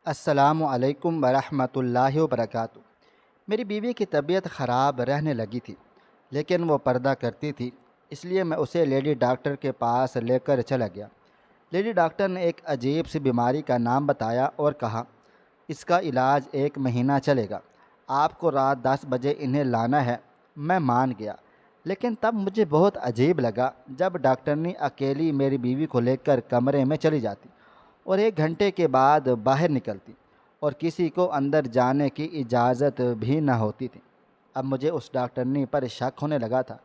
السلام علیکم ورحمۃ اللہ وبرکاتہ۔ میری بیوی کی طبیعت خراب رہنے لگی تھی، لیکن وہ پردہ کرتی تھی، اس لیے میں اسے لیڈی ڈاکٹر کے پاس لے کر چلا گیا۔ لیڈی ڈاکٹر نے ایک عجیب سی بیماری کا نام بتایا اور کہا، اس کا علاج 1 مہینہ چلے گا، آپ کو رات 10 بجے انہیں لانا ہے۔ میں مان گیا، لیکن تب مجھے بہت عجیب لگا جب ڈاکٹرنی اکیلی میری بیوی کو لے کر کمرے میں چلی جاتی اور 1 گھنٹے کے بعد باہر نکلتی اور کسی کو اندر جانے کی اجازت بھی نہ ہوتی تھی۔ اب مجھے اس ڈاکٹرنی پر شک ہونے لگا تھا،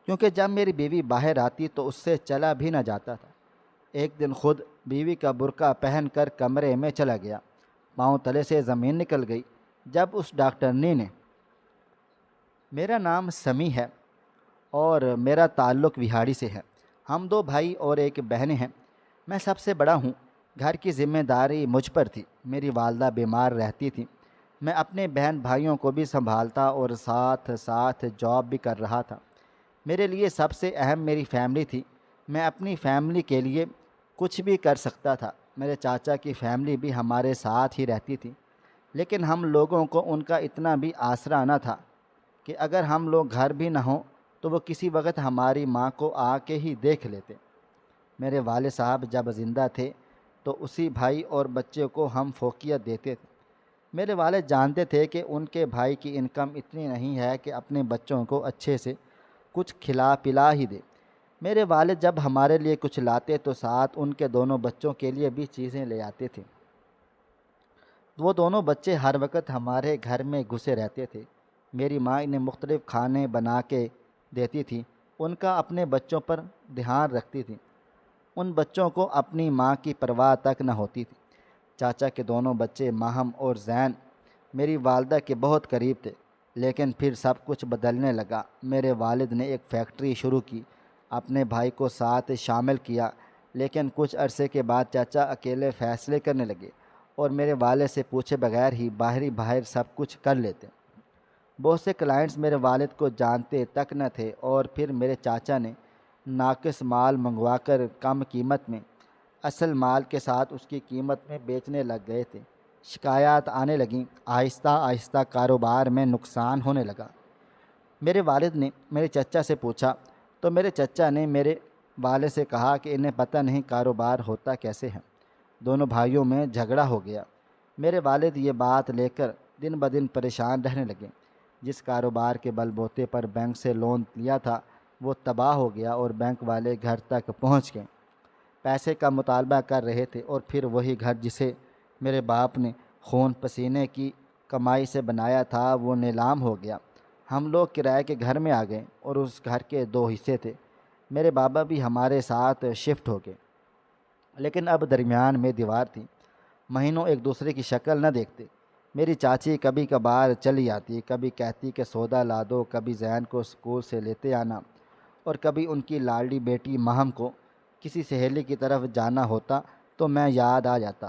کیونکہ جب میری بیوی باہر آتی تو اس سے چلا بھی نہ جاتا تھا۔ ایک دن خود بیوی کا برقع پہن کر کمرے میں چلا گیا، پاؤں تلے سے زمین نکل گئی جب اس ڈاکٹرنی نے میرا نام سمیع ہے اور میرا تعلق وہاڑی سے ہے، ہم 2 بھائی اور ایک بہنیں ہیں، میں سب سے بڑا ہوں، گھر کی ذمہ داری مجھ پر تھی، میری والدہ بیمار رہتی تھی، میں اپنے بہن بھائیوں کو بھی سنبھالتا اور ساتھ ساتھ جاب بھی کر رہا تھا۔ میرے لیے سب سے اہم میری فیملی تھی، میں اپنی فیملی کے لیے کچھ بھی کر سکتا تھا۔ میرے چاچا کی فیملی بھی ہمارے ساتھ ہی رہتی تھی، لیکن ہم لوگوں کو ان کا اتنا بھی آسرا نہ تھا کہ اگر ہم لوگ گھر بھی نہ ہوں تو وہ کسی وقت ہماری ماں کو آ کے ہی دیکھ لیتے۔ میرے والد صاحب جب زندہ تھے تو اسی بھائی اور بچے کو ہم فوقیت دیتے تھے۔ میرے والد جانتے تھے کہ ان کے بھائی کی انکم اتنی نہیں ہے کہ اپنے بچوں کو اچھے سے کچھ کھلا پلا ہی دے۔ میرے والد جب ہمارے لیے کچھ لاتے تو ساتھ ان کے دونوں بچوں کے لیے بھی چیزیں لے آتے تھے۔ وہ دونوں بچے ہر وقت ہمارے گھر میں گھسے رہتے تھے۔ میری ماں انہیں مختلف کھانے بنا کے دیتی تھی، ان کا اپنے بچوں پر دھیان رکھتی تھی، ان بچوں کو اپنی ماں کی پرواہ تک نہ ہوتی تھی۔ چاچا کے دونوں بچے ماہم اور زین میری والدہ کے بہت قریب تھے، لیکن پھر سب کچھ بدلنے لگا۔ میرے والد نے ایک فیکٹری شروع کی، اپنے بھائی کو ساتھ شامل کیا، لیکن کچھ عرصے کے بعد چاچا اکیلے فیصلے کرنے لگے اور میرے والد سے پوچھے بغیر ہی باہر سب کچھ کر لیتے۔ بہت سے کلائنٹس میرے والد کو جانتے تک نہ تھے اور پھر میرے چاچا نے ناقص مال منگوا کر کم قیمت میں اصل مال کے ساتھ اس کی قیمت میں بیچنے لگ گئے تھے۔ شکایات آنے لگیں، آہستہ آہستہ کاروبار میں نقصان ہونے لگا۔ میرے والد نے میرے چچا سے پوچھا تو میرے چچا نے میرے والد سے کہا کہ انہیں پتہ نہیں کاروبار ہوتا کیسے ہے۔ دونوں بھائیوں میں جھگڑا ہو گیا۔ میرے والد یہ بات لے کر دن بدن پریشان رہنے لگے۔ جس کاروبار کے بل بوتے پر بینک سے لون لیا تھا وہ تباہ ہو گیا اور بینک والے گھر تک پہنچ گئے، پیسے کا مطالبہ کر رہے تھے، اور پھر وہی گھر جسے میرے باپ نے خون پسینے کی کمائی سے بنایا تھا وہ نیلام ہو گیا۔ ہم لوگ کرائے کے گھر میں آ گئے اور اس گھر کے 2 حصے تھے۔ میرے بابا بھی ہمارے ساتھ شفٹ ہو گئے، لیکن اب درمیان میں دیوار تھی، مہینوں ایک دوسرے کی شکل نہ دیکھتے۔ میری چاچی کبھی کبھار چلی آتی، کبھی کہتی کہ سودا لا دو، کبھی زین کو اسکول سے لیتے آنا، اور کبھی ان کی لاڈلی بیٹی ماہم کو کسی سہیلی کی طرف جانا ہوتا تو میں یاد آ جاتا۔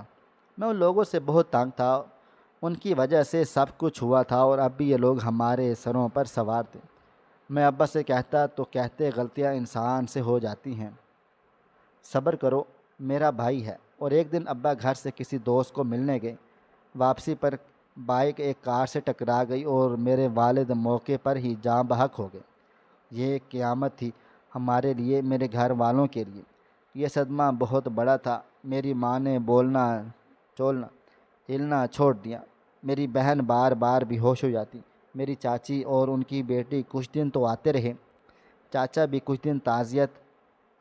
میں ان لوگوں سے بہت تنگ تھا، ان کی وجہ سے سب کچھ ہوا تھا اور اب بھی یہ لوگ ہمارے سروں پر سوار تھے۔ میں ابا سے کہتا تو کہتے غلطیاں انسان سے ہو جاتی ہیں، صبر کرو، میرا بھائی ہے۔ اور ایک دن ابا گھر سے کسی دوست کو ملنے گئے، واپسی پر بائک ایک کار سے ٹکرا گئی اور میرے والد موقع پر ہی جاں بحق ہو گئے۔ یہ ایک قیامت تھی ہمارے لیے، میرے گھر والوں کے لیے۔ یہ صدمہ بہت بڑا تھا۔ میری ماں نے بولنا چولنا ہلنا چھوڑ دیا، میری بہن بار بار بے ہوش ہو جاتی، میری چاچی اور ان کی بیٹی کچھ دن تو آتے رہے، چاچا بھی کچھ دن تعزیت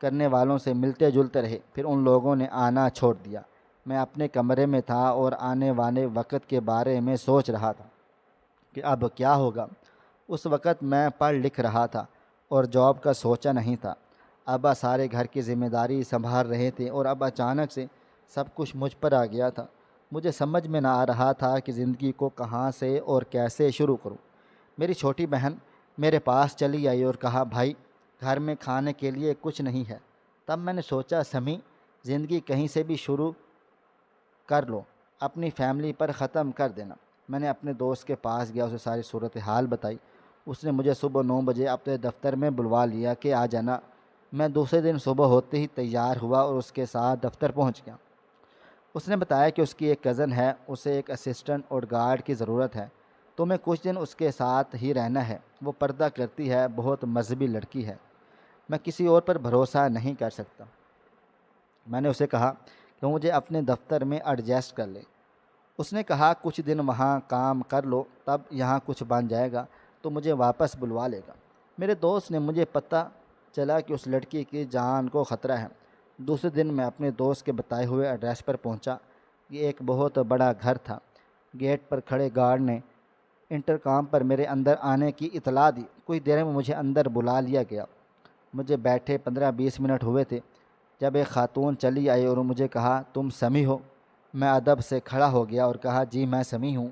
کرنے والوں سے ملتے جلتے رہے، پھر ان لوگوں نے آنا چھوڑ دیا۔ میں اپنے کمرے میں تھا اور آنے والے وقت کے بارے میں سوچ رہا تھا کہ اب کیا ہوگا۔ اس وقت میں پڑھ لکھ رہا تھا اور جاب کا سوچا نہیں تھا۔ ابا سارے گھر کی ذمہ داری سنبھال رہے تھے اور اب اچانک سے سب کچھ مجھ پر آ گیا تھا۔ مجھے سمجھ میں نہ آ رہا تھا کہ زندگی کو کہاں سے اور کیسے شروع کروں۔ میری چھوٹی بہن میرے پاس چلی آئی اور کہا، بھائی گھر میں کھانے کے لیے کچھ نہیں ہے۔ تب میں نے سوچا، سمیع، زندگی کہیں سے بھی شروع کر لو، اپنی فیملی پر ختم کر دینا۔ میں نے اپنے دوست کے پاس گیا، اسے ساری صورتحال بتائی۔ اس نے مجھے صبح 9 بجے اپنے دفتر میں بلوا لیا کہ آ جانا۔ میں دوسرے دن صبح ہوتے ہی تیار ہوا اور اس کے ساتھ دفتر پہنچ گیا۔ اس نے بتایا کہ اس کی ایک کزن ہے، اسے ایک اسسٹنٹ اور گارڈ کی ضرورت ہے، تو میں کچھ دن اس کے ساتھ ہی رہنا ہے۔ وہ پردہ کرتی ہے، بہت مذہبی لڑکی ہے، میں کسی اور پر بھروسہ نہیں کر سکتا۔ میں نے اسے کہا کہ وہ مجھے اپنے دفتر میں ایڈجسٹ کر لے۔ اس نے کہا کچھ دن وہاں کام کر لو، تب یہاں کچھ بن جائے گا تو مجھے واپس بلوا لے گا۔ میرے دوست نے مجھے پتہ چلا کہ اس لڑکی کی جان کو خطرہ ہے۔ دوسرے دن میں اپنے دوست کے بتائے ہوئے ایڈریس پر پہنچا۔ یہ ایک بہت بڑا گھر تھا۔ گیٹ پر کھڑے گارڈ نے انٹرکام پر میرے اندر آنے کی اطلاع دی۔ کچھ دیر میں مجھے اندر بلا لیا گیا۔ مجھے بیٹھے 15-20 منٹ ہوئے تھے جب ایک خاتون چلی آئی اور مجھے کہا تم سمیع ہو؟ میں ادب سے کھڑا ہو گیا اور کہا جی میں سمیع ہوں۔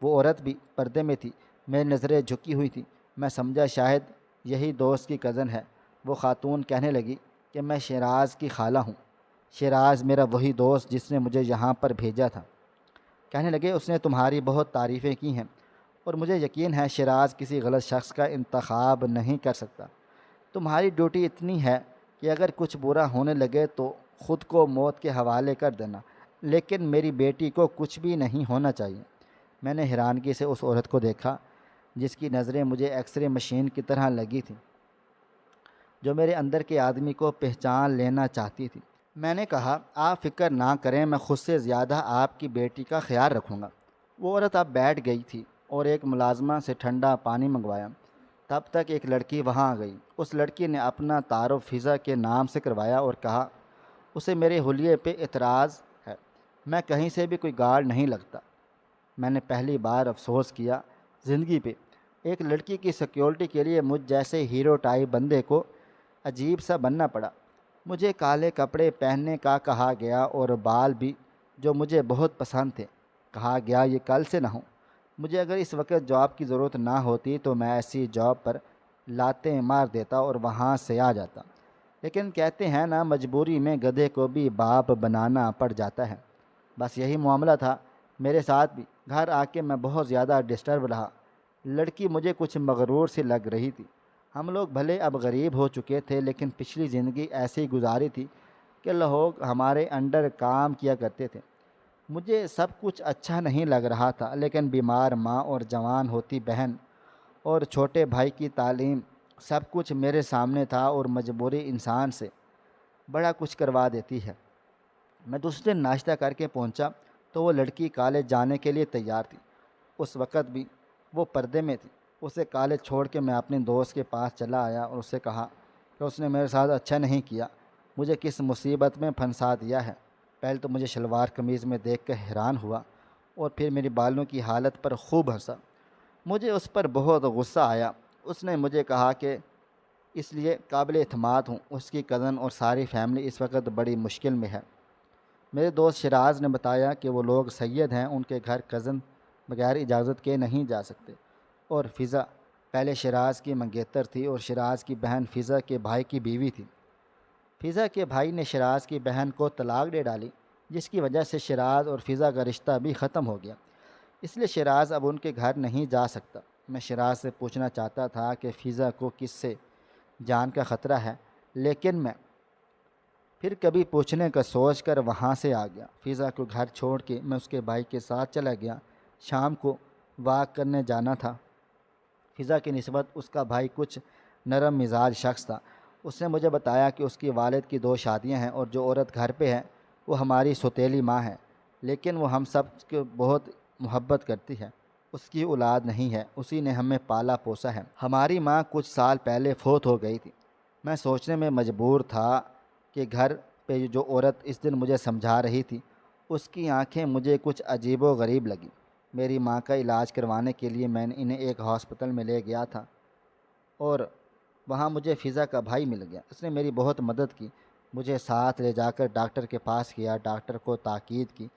وہ عورت بھی پردے میں تھی، میری نظریں جھکی ہوئی تھیں۔ میں سمجھا شاید یہی دوست کی کزن ہے۔ وہ خاتون کہنے لگی کہ میں شیراز کی خالہ ہوں۔ شیراز میرا وہی دوست جس نے مجھے یہاں پر بھیجا تھا۔ کہنے لگے اس نے تمہاری بہت تعریفیں کی ہیں اور مجھے یقین ہے شیراز کسی غلط شخص کا انتخاب نہیں کر سکتا۔ تمہاری ڈیوٹی اتنی ہے کہ اگر کچھ برا ہونے لگے تو خود کو موت کے حوالے کر دینا، لیکن میری بیٹی کو کچھ بھی نہیں ہونا چاہیے۔ میں نے حیرانگی سے اس عورت کو دیکھا جس کی نظریں مجھے ایکس رے مشین کی طرح لگی تھیں، جو میرے اندر کے آدمی کو پہچان لینا چاہتی تھی۔ میں نے کہا آپ فکر نہ کریں، میں خود سے زیادہ آپ کی بیٹی کا خیال رکھوں گا۔ وہ عورت اب بیٹھ گئی تھی اور ایک ملازمہ سے ٹھنڈا پانی منگوایا۔ تب تک ایک لڑکی وہاں آ گئی۔ اس لڑکی نے اپنا تعارف فضا کے نام سے کروایا اور کہا اسے میرے حلیے پہ اعتراض ہے، میں کہیں سے بھی کوئی گارڈ نہیں لگتا۔ میں نے پہلی بار افسوس کیا زندگی پہ، ایک لڑکی کی سیکیورٹی کے لیے مجھ جیسے ہیرو ٹائپ بندے کو عجیب سا بننا پڑا۔ مجھے کالے کپڑے پہننے کا کہا گیا اور بال بھی جو مجھے بہت پسند تھے۔ کہا گیا یہ کل سے نہ ہوں۔ مجھے اگر اس وقت جاب کی ضرورت نہ ہوتی تو میں ایسی جاب پر لاتیں مار دیتا اور وہاں سے آ جاتا، لیکن کہتے ہیں نا مجبوری میں گدھے کو بھی باپ بنانا پڑ جاتا ہے۔ بس یہی معاملہ تھا میرے ساتھ بھی۔ گھر آ کے میں بہت زیادہ ڈسٹرب رہا۔ لڑکی مجھے کچھ مغرور سی لگ رہی تھی۔ ہم لوگ بھلے اب غریب ہو چکے تھے لیکن پچھلی زندگی ایسی گزاری تھی کہ لوگ ہمارے انڈر کام کیا کرتے تھے۔ مجھے سب کچھ اچھا نہیں لگ رہا تھا، لیکن بیمار ماں اور جوان ہوتی بہن اور چھوٹے بھائی کی تعلیم، سب کچھ میرے سامنے تھا اور مجبوری انسان سے بڑا کچھ کروا دیتی ہے۔ میں دوسرے دن ناشتہ کر کے پہنچا تو وہ لڑکی کالج جانے کے لیے تیار تھی۔ اس وقت بھی وہ پردے میں تھی۔ اسے کالج چھوڑ کے میں اپنے دوست کے پاس چلا آیا اور اسے کہا کہ اس نے میرے ساتھ اچھا نہیں کیا، مجھے کس مصیبت میں پھنسا دیا ہے۔ پہلے تو مجھے شلوار قمیض میں دیکھ کر حیران ہوا اور پھر میری بالوں کی حالت پر خوب ہنسا۔ مجھے اس پر بہت غصہ آیا۔ اس نے مجھے کہا کہ اس لیے قابل اعتماد ہوں، اس کی کزن اور ساری فیملی اس وقت بڑی مشکل میں ہے۔ میرے دوست شیراز نے بتایا کہ وہ لوگ سید ہیں، ان کے گھر کزن بغیر اجازت کے نہیں جا سکتے۔ اور فضا پہلے شیراز کی منگیتر تھی اور شیراز کی بہن فضا کے بھائی کی بیوی تھی۔ فضا کے بھائی نے شیراز کی بہن کو طلاق دے ڈالی، جس کی وجہ سے شیراز اور فضا کا رشتہ بھی ختم ہو گیا۔ اس لیے شیراز اب ان کے گھر نہیں جا سکتا۔ میں شیراز سے پوچھنا چاہتا تھا کہ فضا کو کس سے جان کا خطرہ ہے، لیکن میں پھر کبھی پوچھنے کا سوچ کر وہاں سے آ گیا۔ فضا کو گھر چھوڑ کے میں اس کے بھائی کے ساتھ چلا گیا۔ شام کو واک کرنے جانا تھا۔ فضا کی نسبت اس کا بھائی کچھ نرم مزاج شخص تھا۔ اس نے مجھے بتایا کہ اس کی والد کی 2 شادیاں ہیں اور جو عورت گھر پہ ہے وہ ہماری سوتیلی ماں ہے، لیکن وہ ہم سب کو بہت محبت کرتی ہے۔ اس کی اولاد نہیں ہے، اسی نے ہمیں پالا پوسا ہے۔ ہماری ماں کچھ سال پہلے فوت ہو گئی تھی۔ میں سوچنے میں مجبور تھا کہ گھر پہ جو عورت اس دن مجھے سمجھا رہی تھی اس کی آنکھیں مجھے کچھ عجیب و غریب لگیں۔ میری ماں کا علاج کروانے کے لیے میں انہیں ایک ہاسپٹل میں لے گیا تھا اور وہاں مجھے فضا کا بھائی مل گیا۔ اس نے میری بہت مدد کی، مجھے ساتھ لے جا کر ڈاکٹر کے پاس کیا۔ ڈاکٹر کو تاکید کی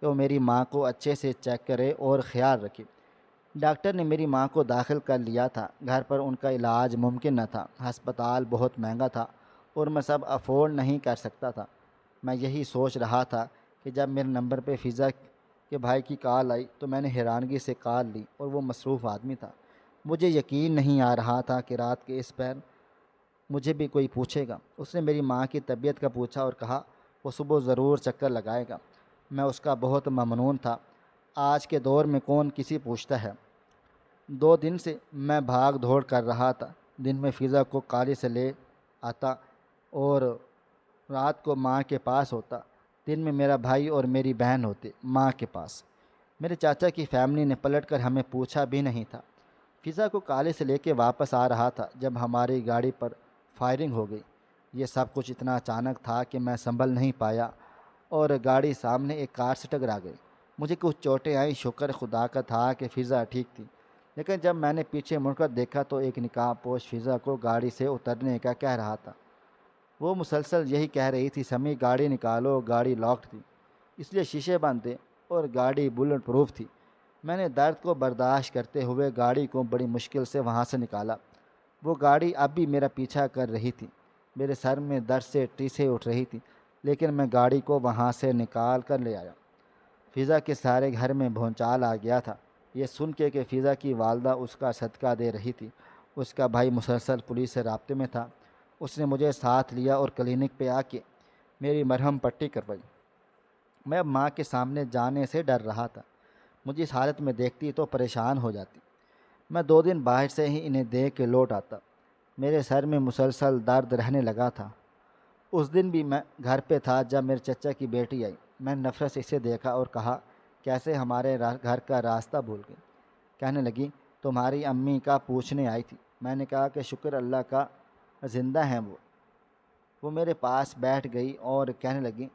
کہ وہ میری ماں کو اچھے سے چیک کرے اور خیال رکھے۔ ڈاکٹر نے میری ماں کو داخل کر لیا تھا۔ گھر پر ان کا علاج ممکن نہ تھا، ہسپتال بہت مہنگا تھا اور میں سب افورڈ نہیں کر سکتا تھا۔ میں یہی سوچ رہا تھا کہ جب میرے نمبر پہ فضا کے بھائی کی کال آئی تو میں نے حیرانگی سے کال لی اور وہ مصروف آدمی تھا۔ مجھے یقین نہیں آ رہا تھا کہ رات کے اس پیر مجھے بھی کوئی پوچھے گا۔ اس نے میری ماں کی طبیعت کا پوچھا اور کہا وہ صبح ضرور چکر لگائے گا۔ میں اس کا بہت ممنون تھا۔ آج کے دور میں کون کسی پوچھتا ہے۔ 2 دن سے میں بھاگ دوڑ کر رہا تھا۔ دن میں فضا کو کالج سے لے آتا اور رات کو ماں کے پاس ہوتا۔ دن میں میرا بھائی اور میری بہن ہوتے ماں کے پاس۔ میرے چاچا کی فیملی نے پلٹ کر ہمیں پوچھا بھی نہیں تھا۔ فضا کو کالج سے لے کے واپس آ رہا تھا جب ہماری گاڑی پر فائرنگ ہو گئی۔ یہ سب کچھ اتنا اچانک تھا کہ میں سنبھل نہیں پایا اور گاڑی سامنے ایک کار سے ٹکرا گئی۔ مجھے کچھ چوٹیں آئیں، شکر خدا کا تھا کہ فضا ٹھیک تھی، لیکن جب میں نے پیچھے مڑ کر دیکھا تو ایک نقاب پوش فضا کو گاڑی سے اترنے کا کہہ رہا تھا۔ وہ مسلسل یہی کہہ رہی تھی، سمی گاڑی نکالو، گاڑی لاکڈ تھی اس لیے شیشے بند تھے اور گاڑی بلٹ پروف تھی۔ میں نے درد کو برداشت کرتے ہوئے گاڑی کو بڑی مشکل سے وہاں سے نکالا۔ وہ گاڑی اب بھی میرا پیچھا کر رہی تھی۔ میرے سر میں درد سے ٹیسیں اٹھ رہی تھی، لیکن میں گاڑی کو وہاں سے نکال کر لے آیا۔ فضا کے سارے گھر میں بھونچال آ گیا تھا، یہ سن کے کہ فضا کی والدہ اس کا صدقہ دے رہی تھی۔ اس کا بھائی مسلسل پولیس سے رابطے میں تھا۔ اس نے مجھے ساتھ لیا اور کلینک پہ آ کے میری مرہم پٹی کروائی۔ میں اب ماں کے سامنے جانے سے ڈر رہا تھا۔ مجھے اس حالت میں دیکھتی تو پریشان ہو جاتی۔ میں 2 دن باہر سے ہی انہیں دیکھ کے لوٹ آتا۔ میرے سر میں مسلسل درد رہنے لگا تھا۔ اس دن بھی میں گھر پہ تھا جب میرے چچا کی بیٹی آئی۔ میں نے نفرت سے اسے دیکھا اور کہا، کیسے ہمارے گھر کا راستہ بھول گئی؟ کہنے لگی، تمہاری امی کا پوچھنے آئی تھی۔ میں نے کہا کہ شکر اللہ کا زندہ ہیں وہ میرے پاس بیٹھ گئی اور کہنے لگی،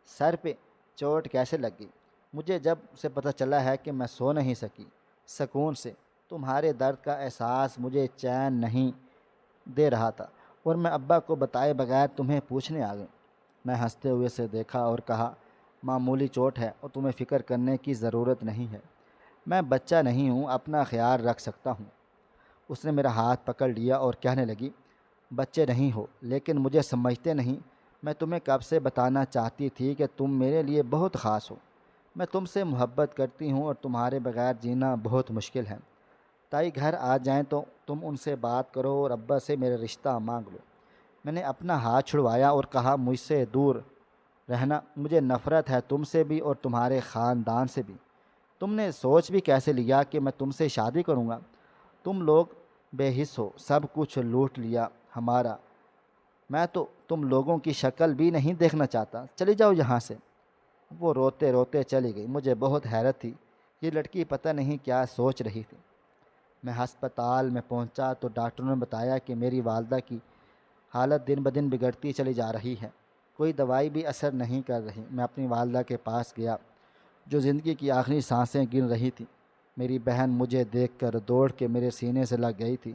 سر پہ چوٹ کیسے لگ گئی؟ مجھے جب سے پتہ چلا ہے کہ میں سو نہیں سکی سکون سے۔ تمہارے درد کا احساس مجھے چین نہیں دے رہا تھا اور میں ابا کو بتائے بغیر تمہیں پوچھنے آ گئی۔ میں ہنستے ہوئے سے دیکھا اور کہا، معمولی چوٹ ہے اور تمہیں فکر کرنے کی ضرورت نہیں ہے۔ میں بچہ نہیں ہوں، اپنا خیال رکھ سکتا ہوں۔ اس نے میرا ہاتھ پکڑ لیا اور کہنے لگی، بچے نہیں ہو لیکن مجھے سمجھتے نہیں۔ میں تمہیں کب سے بتانا چاہتی تھی کہ تم میرے لیے بہت خاص ہو۔ میں تم سے محبت کرتی ہوں اور تمہارے بغیر جینا بہت مشکل ہے۔ تائی گھر آ جائیں تو تم ان سے بات کرو اور ابا سے میرا رشتہ مانگ لو۔ میں نے اپنا ہاتھ چھڑوایا اور کہا، مجھ سے دور رہنا، مجھے نفرت ہے تم سے بھی اور تمہارے خاندان سے بھی۔ تم نے سوچ بھی کیسے لیا کہ میں تم سے شادی کروں گا؟ تم لوگ بے حس ہو، سب کچھ لوٹ لیا ہمارا۔ میں تو تم لوگوں کی شکل بھی نہیں دیکھنا چاہتا، چلی جاؤ یہاں سے۔ وہ روتے روتے چلی گئی۔ مجھے بہت حیرت تھی، یہ لڑکی پتہ نہیں کیا سوچ رہی تھی۔ میں ہسپتال میں پہنچا تو ڈاکٹروں نے بتایا کہ میری والدہ کی حالت دن بدن بگڑتی چلی جا رہی ہے، کوئی دوائی بھی اثر نہیں کر رہی۔ میں اپنی والدہ کے پاس گیا جو زندگی کی آخری سانسیں گن رہی تھی۔ میری بہن مجھے دیکھ کر دوڑ کے میرے سینے سے لگ گئی تھی۔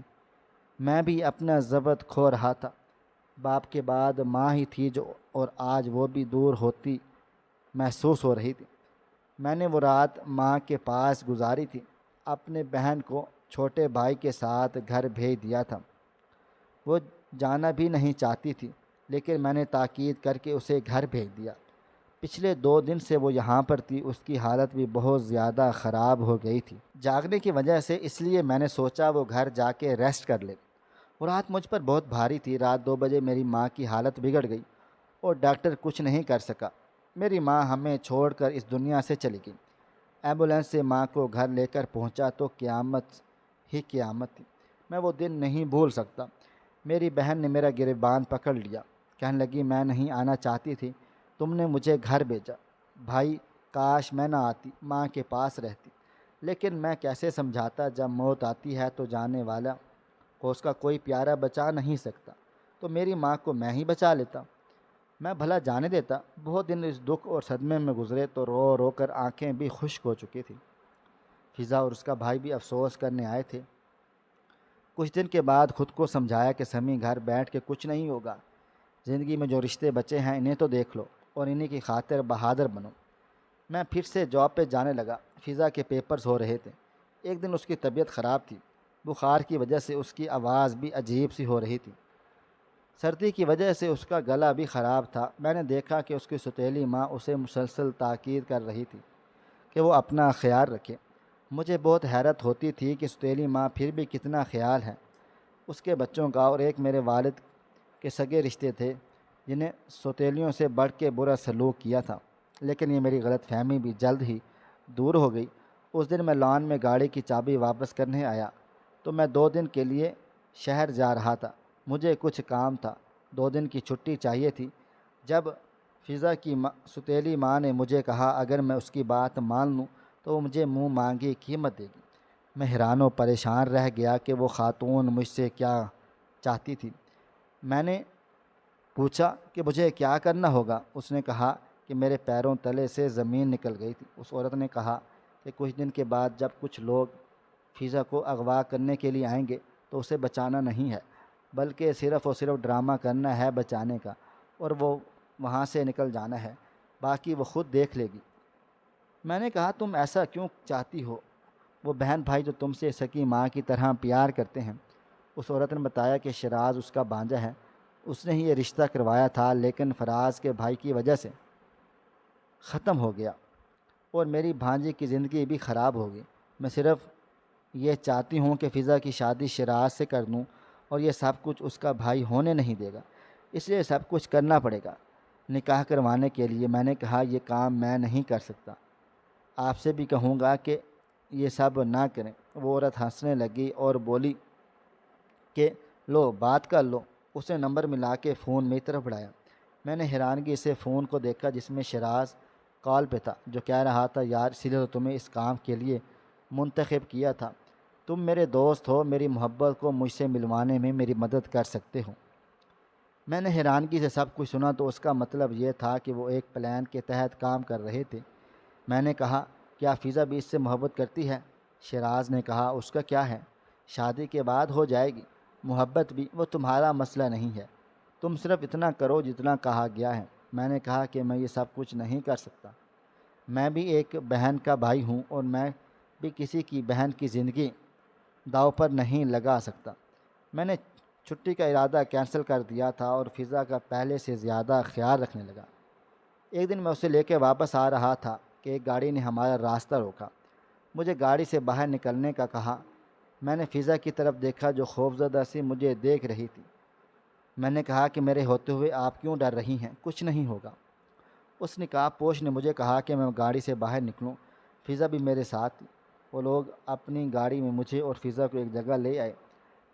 میں بھی اپنا ضبط کھو رہا تھا۔ باپ کے بعد ماں ہی تھی جو، اور آج وہ بھی دور ہوتی محسوس ہو رہی تھی۔ میں نے وہ رات ماں کے پاس گزاری تھی۔ اپنے بہن کو چھوٹے بھائی کے ساتھ گھر بھیج دیا تھا۔ وہ جانا بھی نہیں چاہتی تھی، لیکن میں نے تاکید کر کے اسے گھر بھیج دیا۔ پچھلے 2 دن سے وہ یہاں پر تھی۔ اس کی حالت بھی بہت زیادہ خراب ہو گئی تھی جاگنے کی وجہ سے، اس لیے میں نے سوچا وہ گھر جا کے ریسٹ کر لے۔ وہ رات مجھ پر بہت بھاری تھی۔ رات 2 بجے میری ماں کی حالت بگڑ گئی اور ڈاکٹر کچھ نہیں کر سکا۔ میری ماں ہمیں چھوڑ کر اس دنیا سے چلی گئی۔ ایمبولینس سے ماں کو گھر لے کر پہنچا تو قیامت ہی قیامت تھی۔ میں وہ دن نہیں بھول سکتا۔ میری بہن نے میرا گریبان پکڑ لیا، کہنے لگی، میں نہیں آنا چاہتی تھی، تم نے مجھے گھر بھیجا۔ بھائی کاش میں نہ آتی، ماں کے پاس رہتی، لیکن میں کیسے سمجھاتا، جب موت آتی ہے تو جانے والا کو اس کا کوئی پیارا بچا نہیں سکتا، تو میری ماں کو میں ہی بچا لیتا۔ میں بھلا جانے دیتا۔ بہت دن اس دکھ اور صدمے میں گزرے تو رو رو کر آنکھیں بھی خشک ہو چکی تھی۔ فضا اور اس کا بھائی بھی افسوس کرنے آئے تھے۔ کچھ دن کے بعد خود کو سمجھایا کہ سمی گھر بیٹھ کے کچھ نہیں ہوگا، زندگی میں جو رشتے بچے ہیں انہیں تو دیکھ لو اور انہیں کی خاطر بہادر بنو۔ میں پھر سے جاب پہ جانے لگا۔ فضا کے پیپرز ہو رہے تھے۔ ایک دن اس کی طبیعت خراب تھی، بخار کی وجہ سے اس کی آواز بھی عجیب سی ہو رہی تھی۔ سردی کی وجہ سے اس کا گلا بھی خراب تھا۔ میں نے دیکھا کہ اس کی سوتیلی ماں اسے مسلسل تاکید کر رہی تھی کہ وہ اپنا خیال رکھے۔ مجھے بہت حیرت ہوتی تھی کہ سوتیلی ماں پھر بھی کتنا خیال ہے اس کے بچوں کا۔ اور ایک میرے والد کے سگے رشتے تھے جنہیں سوتیلیوں سے بڑھ کے برا سلوک کیا تھا۔ لیکن یہ میری غلط فہمی بھی جلد ہی دور ہو گئی۔ اس دن میں لان میں گاڑی کی چابی واپس کرنے آیا تو میں 2 دن کے لیے شہر جا رہا تھا۔ مجھے کچھ کام تھا، 2 دن کی چھٹی چاہیے تھی۔ جب فضا کی ستیلی ماں نے مجھے کہا اگر میں اس کی بات مان لوں تو وہ مجھے منہ مانگی قیمت دے گی، میں حیران و پریشان رہ گیا کہ وہ خاتون مجھ سے کیا چاہتی تھی۔ میں نے پوچھا کہ مجھے کیا کرنا ہوگا۔ اس نے کہا کہ میرے پیروں تلے سے زمین نکل گئی تھی۔ اس عورت نے کہا کہ کچھ دن کے بعد جب کچھ لوگ فضا کو اغوا کرنے کے لیے آئیں گے تو اسے بچانا نہیں ہے، بلکہ صرف اور صرف ڈرامہ کرنا ہے بچانے کا، اور وہ وہاں سے نکل جانا ہے، باقی وہ خود دیکھ لے گی۔ میں نے کہا تم ایسا کیوں چاہتی ہو؟ وہ بہن بھائی جو تم سے سکی ماں کی طرح پیار کرتے ہیں۔ اس عورت نے بتایا کہ شیراز اس کا بھانجا ہے، اس نے ہی یہ رشتہ کروایا تھا، لیکن فراز کے بھائی کی وجہ سے ختم ہو گیا اور میری بھانجی کی زندگی بھی خراب ہو گئی۔ میں صرف یہ چاہتی ہوں کہ فضا کی شادی شیراز سے کر دوں، اور یہ سب کچھ اس کا بھائی ہونے نہیں دے گا، اس لیے سب کچھ کرنا پڑے گا نکاح کروانے کے لیے۔ میں نے کہا یہ کام میں نہیں کر سکتا، آپ سے بھی کہوں گا کہ یہ سب نہ کریں۔ وہ عورت ہنسنے لگی اور بولی کہ لو بات کر لو۔ اس نے نمبر ملا کے فون میری طرف بڑھایا۔ میں نے حیرانگی سے فون کو دیکھا جس میں شیراز کال پہ تھا، جو کہہ رہا تھا یار اسی لیے تو تمہیں اس کام کے لیے منتخب کیا تھا، تم میرے دوست ہو، میری محبت کو مجھ سے ملوانے میں میری مدد کر سکتے ہو۔ میں نے حیرانگی سے سب کچھ سنا تو اس کا مطلب یہ تھا کہ وہ ایک پلان کے تحت کام کر رہے تھے۔ میں نے کہا کیا فضا بھی اس سے محبت کرتی ہے؟ شیراز نے کہا اس کا کیا ہے، شادی کے بعد ہو جائے گی، محبت بھی، وہ تمہارا مسئلہ نہیں ہے، تم صرف اتنا کرو جتنا کہا گیا ہے۔ میں نے کہا کہ میں یہ سب کچھ نہیں کر سکتا، میں بھی ایک بہن کا بھائی ہوں اور میں بھی کسی کی بہن کی زندگی داؤ پر نہیں لگا سکتا۔ میں نے چھٹی کا ارادہ کینسل کر دیا تھا اور فضا کا پہلے سے زیادہ خیال رکھنے لگا۔ ایک دن میں اسے لے کے واپس آ رہا تھا کہ ایک گاڑی نے ہمارا راستہ روکا۔ مجھے گاڑی سے باہر نکلنے کا کہا۔ میں نے فضا کی طرف دیکھا جو خوفزدہ سی مجھے دیکھ رہی تھی۔ میں نے کہا کہ میرے ہوتے ہوئے آپ کیوں ڈر رہی ہیں؟ کچھ نہیں ہوگا۔ اس نقاب پوش نے مجھے کہا کہ میں گاڑی سے باہر نکلوں۔ فضا بھی میرے ساتھ تھی۔ وہ لوگ اپنی گاڑی میں مجھے اور فضا کو ایک جگہ لے آئے۔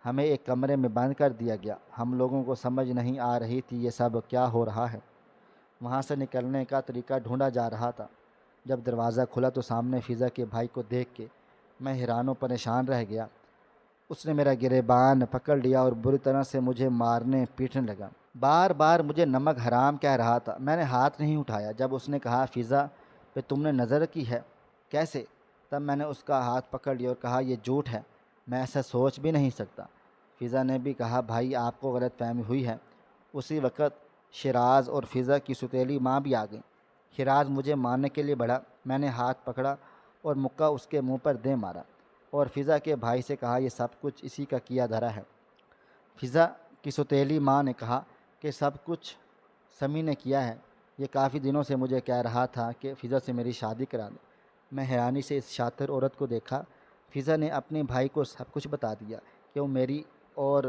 ہمیں ایک کمرے میں بند کر دیا گیا۔ ہم لوگوں کو سمجھ نہیں آ رہی تھی یہ سب کیا ہو رہا ہے۔ وہاں سے نکلنے کا طریقہ ڈھونڈا جا رہا تھا۔ جب دروازہ کھلا تو سامنے فضا کے بھائی کو دیکھ کے میں حیران و پریشان رہ گیا۔ اس نے میرا گریبان پکڑ لیا اور بری طرح سے مجھے مارنے پیٹنے لگا۔ بار بار مجھے نمک حرام کہہ رہا تھا۔ میں نے ہاتھ نہیں اٹھایا۔ جب اس نے کہا فضا پہ تم نے نظر کی ہے؟ کیسے؟ تب میں نے اس کا ہاتھ پکڑ لیا اور کہا یہ جھوٹ ہے، میں ایسا سوچ بھی نہیں سکتا۔ فضا نے بھی کہا بھائی آپ کو غلط فہمی ہوئی ہے۔ اسی وقت شیراز اور فضا کی ستیلی ماں بھی آ گئیں۔ شیراز مجھے مارنے کے لیے بڑھا۔ میں نے ہاتھ پکڑا اور مکہ اس کے منہ پر دے مارا اور فضا کے بھائی سے کہا یہ سب کچھ اسی کا کیا دھرا ہے۔ فضا کی ستیلی ماں نے کہا کہ سب کچھ سمی نے کیا ہے، یہ کافی دنوں سے مجھے کہہ رہا تھا کہ فضا سے میری شادی کرا دے۔ میں حیرانی سے اس شاطر عورت کو دیکھا۔ فضا نے اپنے بھائی کو سب کچھ بتا دیا کہ وہ میری اور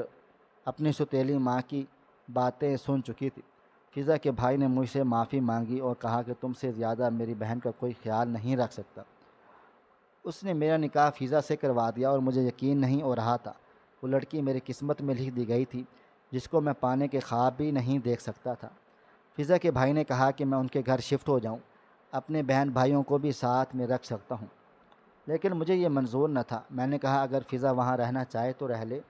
اپنی ستیلی ماں کی باتیں سن چکی تھی۔ فضا کے بھائی نے مجھ سے معافی مانگی اور کہا کہ تم سے زیادہ میری بہن کا کوئی خیال نہیں رکھ سکتا۔ اس نے میرا نکاح فضا سے کروا دیا اور مجھے یقین نہیں ہو رہا تھا۔ وہ لڑکی میری قسمت میں لکھ دی گئی تھی جس کو میں پانے کے خواب بھی نہیں دیکھ سکتا تھا۔ فضا کے بھائی نے کہا کہ میں ان کے گھر شفٹ ہو جاؤں، اپنے بہن بھائیوں کو بھی ساتھ میں رکھ سکتا ہوں، لیکن مجھے یہ منظور نہ تھا۔ میں نے کہا اگر فضا وہاں رہنا چاہے تو رہ لے،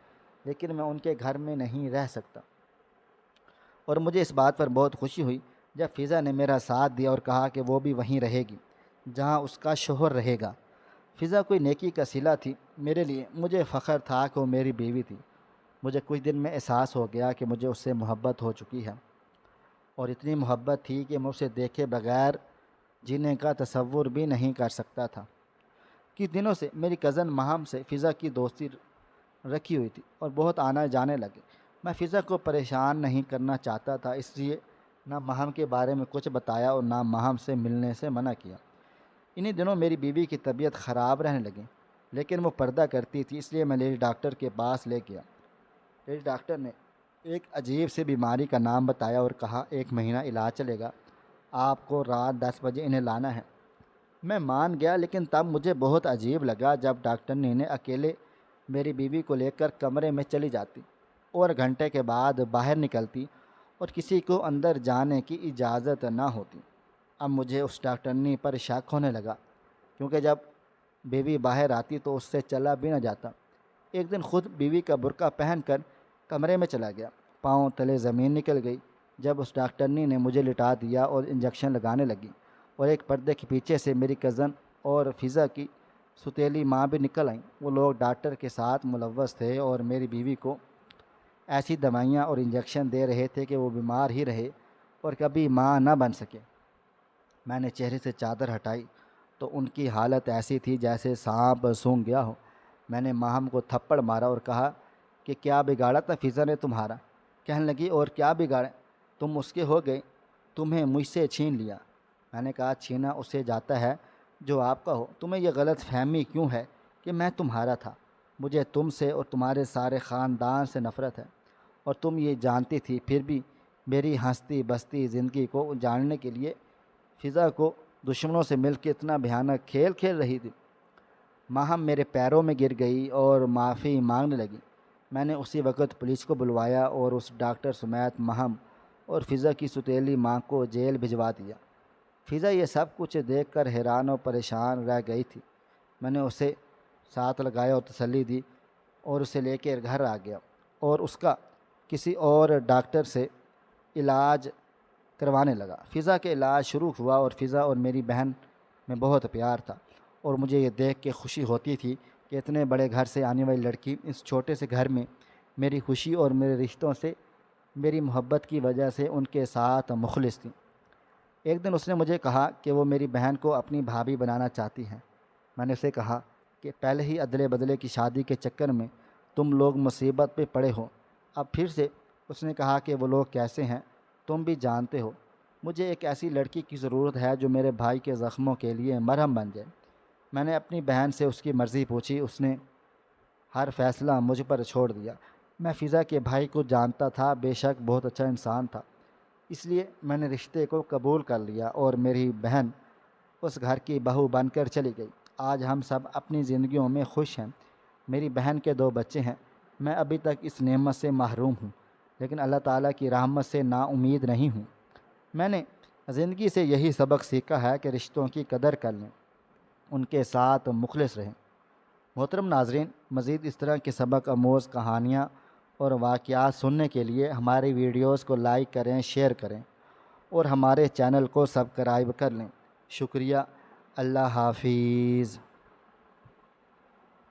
لیکن میں ان کے گھر میں نہیں رہ سکتا۔ اور مجھے اس بات پر بہت خوشی ہوئی جب فضا نے میرا ساتھ دیا اور کہا کہ وہ بھی وہیں رہے گی جہاں اس کا شوہر رہے گا۔ فضا کوئی نیکی کا صلہ تھی میرے لیے، مجھے فخر تھا کہ وہ میری بیوی تھی۔ مجھے کچھ دن میں احساس ہو گیا کہ مجھے اس سے محبت ہو چکی ہے، اور اتنی محبت تھی کہ میں اسے دیکھے بغیر جینے کا تصور بھی نہیں کر سکتا تھا۔ کچھ دنوں سے میری کزن ماہم سے فضا کی دوستی رکھی ہوئی تھی اور بہت آنا جانے لگے۔ میں فضا کو پریشان نہیں کرنا چاہتا تھا، اس لیے نہ ماہم کے بارے میں کچھ بتایا اور نہ ماہم سے ملنے سے منع کیا۔ انہی دنوں میری بیوی کی طبیعت خراب رہنے لگی، لیکن وہ پردہ کرتی تھی، اس لیے میں لیڈی ڈاکٹر کے پاس لے گیا۔ لیڈی ڈاکٹر نے ایک عجیب سی بیماری کا نام بتایا اور کہا 1 مہینہ علاج چلے گا آپ کو رات 10 بجے انہیں لانا ہے۔ میں مان گیا، لیکن تب مجھے بہت عجیب لگا جب ڈاکٹرنی نے اکیلے میری بیوی کو لے کر کمرے میں چلی جاتی اور گھنٹے کے بعد باہر نکلتی اور کسی کو اندر جانے کی اجازت نہ ہوتی۔ اب مجھے اس ڈاکٹرنی پر شک ہونے لگا، کیونکہ جب بیوی باہر آتی تو اس سے چلا بھی نہ جاتا۔ ایک دن خود بیوی کا برقع پہن کر کمرے میں چلا گیا، پاؤں تلے زمین نکل گئی جب اس ڈاکٹرنی نے مجھے لٹا دیا اور انجیکشن لگانے لگی، اور ایک پردے کے پیچھے سے میری کزن اور فضا کی ستیلی ماں بھی نکل آئیں۔ وہ لوگ ڈاکٹر کے ساتھ ملوث تھے اور میری بیوی کو ایسی دوائیاں اور انجیکشن دے رہے تھے کہ وہ بیمار ہی رہے اور کبھی ماں نہ بن سکے۔ میں نے چہرے سے چادر ہٹائی تو ان کی حالت ایسی تھی جیسے سانپ سونگھ گیا ہو۔ میں نے ماہم کو تھپڑ مارا اور کہا کہ کیا بگاڑا تھا فضا نے تمہارا؟ کہنے لگی اور کیا بگاڑے، تم اس کے ہو گئے، تمہیں مجھ سے چھین لیا۔ میں نے کہا چھینا اسے جاتا ہے جو آپ کا ہو، تمہیں یہ غلط فہمی کیوں ہے کہ میں تمہارا تھا؟ مجھے تم سے اور تمہارے سارے خاندان سے نفرت ہے، اور تم یہ جانتی تھی، پھر بھی میری ہنستی بستی زندگی کو جاننے کے لیے فضا کو دشمنوں سے مل کے اتنا بھیانک کھیل کھیل رہی تھی۔ ماہم میرے پیروں میں گر گئی اور معافی مانگنے لگی۔ میں نے اسی وقت پولیس کو بلوایا اور اس ڈاکٹر سمیت ماہم اور فضا کی ستیلی ماں کو جیل بھجوا دیا۔ فضا یہ سب کچھ دیکھ کر حیران و پریشان رہ گئی تھی۔ میں نے اسے ساتھ لگایا اور تسلی دی اور اسے لے کے گھر آ گیا اور اس کا کسی اور ڈاکٹر سے علاج کروانے لگا۔ فضا کے علاج شروع ہوا اور فضا اور میری بہن میں بہت پیار تھا، اور مجھے یہ دیکھ کے خوشی ہوتی تھی کہ اتنے بڑے گھر سے آنے والی لڑکی اس چھوٹے سے گھر میں میری خوشی اور میرے رشتوں سے میری محبت کی وجہ سے ان کے ساتھ مخلص تھی۔ ایک دن اس نے مجھے کہا کہ وہ میری بہن کو اپنی بھابھی بنانا چاہتی ہیں۔ میں نے اسے کہا کہ پہلے ہی ادلے بدلے کی شادی کے چکر میں تم لوگ مصیبت پہ پڑے ہو، اب پھر سے۔ اس نے کہا کہ وہ لوگ کیسے ہیں تم بھی جانتے ہو، مجھے ایک ایسی لڑکی کی ضرورت ہے جو میرے بھائی کے زخموں کے لیے مرہم بن جائے۔ میں نے اپنی بہن سے اس کی مرضی پوچھی، اس نے ہر فیصلہ مجھ پر چھوڑ دیا۔ میں فضا کے بھائی کو جانتا تھا، بے شک بہت اچھا انسان تھا، اس لیے میں نے رشتے کو قبول کر لیا اور میری بہن اس گھر کی بہو بن کر چلی گئی۔ آج ہم سب اپنی زندگیوں میں خوش ہیں۔ میری بہن کے 2 بچے ہیں۔ میں ابھی تک اس نعمت سے محروم ہوں، لیکن اللہ تعالیٰ کی رحمت سے نا امید نہیں ہوں۔ میں نے زندگی سے یہی سبق سیکھا ہے کہ رشتوں کی قدر کر لیں، ان کے ساتھ مخلص رہیں۔ محترم ناظرین، مزید اس طرح کے سبق آموز کہانیاں اور واقعات سننے کے لیے ہماری ویڈیوز کو لائک کریں، شیئر کریں اور ہمارے چینل کو سبسکرائب کر لیں۔ شکریہ۔ اللہ حافظ۔